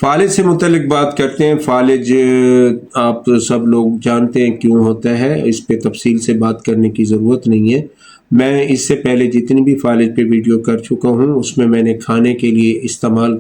फालिज से मुतल्लिक बात करते हैं। फालिज आप सब लोग जानते हैं क्यों होता है, इस पे तफसील से बात करने की ज़रूरत नहीं है। मैं इससे पहले जितनी भी फालिज पे वीडियो कर चुका हूँ उसमें मैंने खाने के लिए इस्तेमाल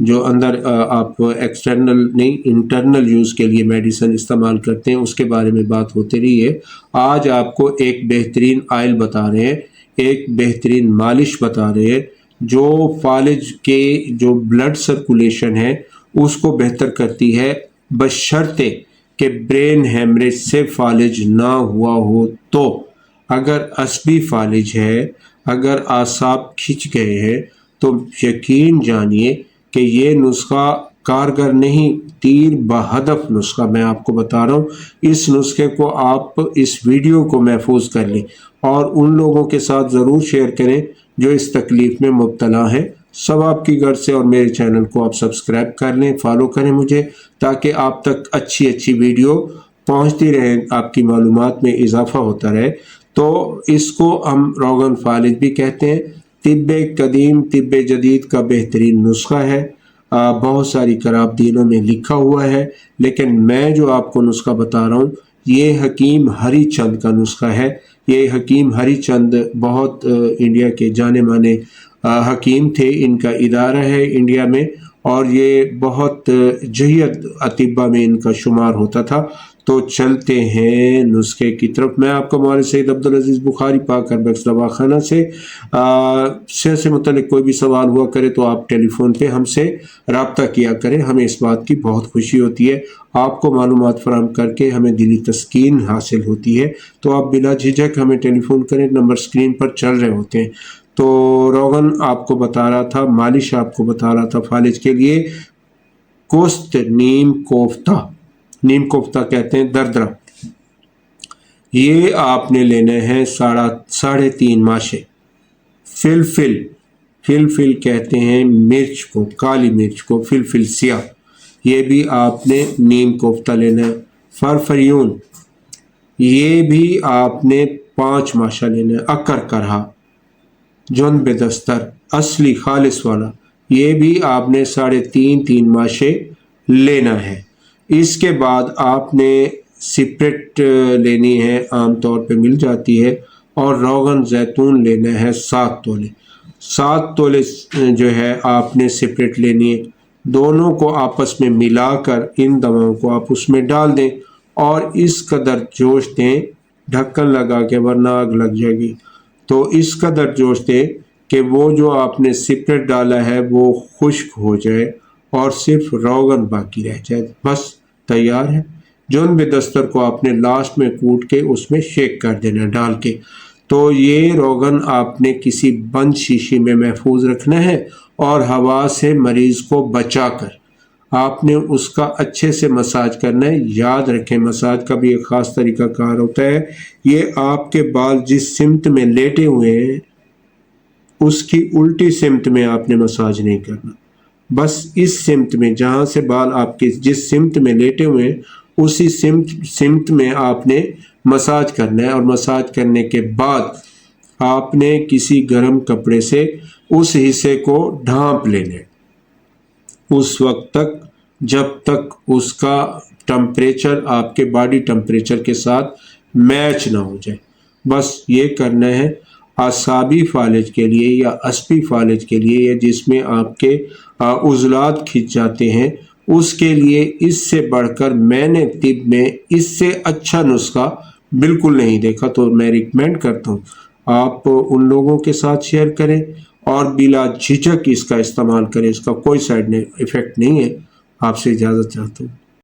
जो अंदर आप एक्सटर्नल नहीं इंटरनल यूज़ के लिए मेडिसिन इस्तेमाल करते हैं उसके बारे में बात होती रही है। आज आपको एक बेहतरीन आयल बता रहे हैं, एक बेहतरीन मालिश बता रहे हैं जो फालिज के जो ब्लड सर्कुलेशन है उसको बेहतर करती है, बशर्ते कि ब्रेन हेमरेज से फालिज ना हुआ हो। तो अगर असबी फालिज है, अगर आसाब खिंच गए हैं तो यकीन जानिए कि ये नुस्खा कारगर नहीं, तीर बहदफ नुस्खा मैं आपको बता रहा हूँ। इस नुस्खे को आप इस वीडियो को महफूज कर लें और उन लोगों के साथ ज़रूर शेयर करें जो इस तकलीफ़ में मुब्तला हैं। सब आपकी गर्ज से और मेरे चैनल को आप सब्सक्राइब कर लें, फॉलो करें मुझे, ताकि आप तक अच्छी अच्छी वीडियो पहुंचती रहें, आपकी मालूमात में इजाफा होता रहे। तो इसको हम रोगन फालिज भी कहते हैं। तिब्बे कदीम तिब्बे जदीद का बेहतरीन नुस्खा है, बहुत सारी कराबदीनों में लिखा हुआ है, लेकिन मैं जो आपको नुस्खा बता रहा हूँ ये हकीम हरी चंद का नुस्खा है। ये हकीम हरी चंद बहुत इंडिया के जाने माने हकीम थे, इनका इदारा है इंडिया में और ये बहुत जहीयत अतिब्बा में इनका शुमार होता था। तो चलते हैं नुस्खे की तरफ। मैं आपका मौलाना सैयद अब्दुल अजीज़ बुखारी पाक अरबक्स दवाखाना से सेहत से मुतल्लिक कोई भी सवाल हुआ करे तो आप टेलीफोन पे हमसे रब्ता किया करें। हमें इस बात की बहुत खुशी होती है, आपको मालूमात फराहम करके हमें दिली तस्कीन हासिल होती है। तो आप बिला झिझक हमें टेलीफोन करें, नंबर स्क्रीन पर चल रहे होते हैं। तो रोगन आपको बता रहा था, मालिश आपको बता रहा था फालिज के लिए गोश्त नीम कोफ्ता, नीम कोफ्ता कहते हैं दरदरा, ये आपने लेने हैं 3.5 माशे। फिलफिल कहते हैं मिर्च को, काली मिर्च को, फिलफिल सियाह, ये भी आपने नीम कोफ्ता लेना है। फरफरियून, ये भी आपने 5 माशा लेना है। अकर करहा, जुन बेदस्तर असली खालिस वाला, ये भी आपने 3.5 माशे लेना है। इसके बाद आपने सिपरेट लेनी है, आम तौर पे मिल जाती है, और रोगन जैतून लेना है 7 तोले। 7 तोले जो है आपने सिपरेट लेनी है। दोनों को आपस में मिलाकर इन दवाओं को आप उसमें डाल दें और इस कदर जोश दें, ढक्कन लगा के वरना आग लग जाएगी। तो इस कदर जोश दें कि वो जो आपने सिपरेट डाला है वो खुश्क हो जाए और सिर्फ रोगन बाकी रह जाए, बस तैयार है। जुन बेदस्तर को आपने लास्ट में कूट के उसमें शेक कर देना डाल के। तो ये रोगन आपने किसी बंद शीशी में महफूज रखना है और हवा से मरीज को बचाकर आपने उसका अच्छे से मसाज करना है। याद रखें, मसाज का भी एक ख़ास तरीका कार होता है। ये आपके बाल जिस सिमत में लेटे हुए हैं उसकी उल्टी सिमत में आपने मसाज नहीं करना, बस इस सिमत में, जहाँ से बाल आपके जिस सिमत में लेटे हुए हैं उसी सिमत में आपने मसाज करना है। और मसाज करने के बाद आपने किसी गर्म कपड़े से उस हिस्से को ढांप लेना है उस वक्त तक जब तक उसका टेम्परेचर आपके बॉडी टेम्परेचर के साथ मैच ना हो जाए। बस ये करना है। आसाबी फालिज के लिए या असबी फालिज के लिए या जिसमें आपके उज़लात खिंच जाते हैं उसके लिए इससे बढ़कर मैंने तिब में इससे अच्छा नुस्खा बिल्कुल नहीं देखा। तो मैं रिकमेंड करता हूँ आप उन लोगों के साथ शेयर करें और बिला झिझक इसका इस्तेमाल करें। इसका कोई साइड इफ़ेक्ट नहीं है। आपसे इजाज़त चाहता हूँ।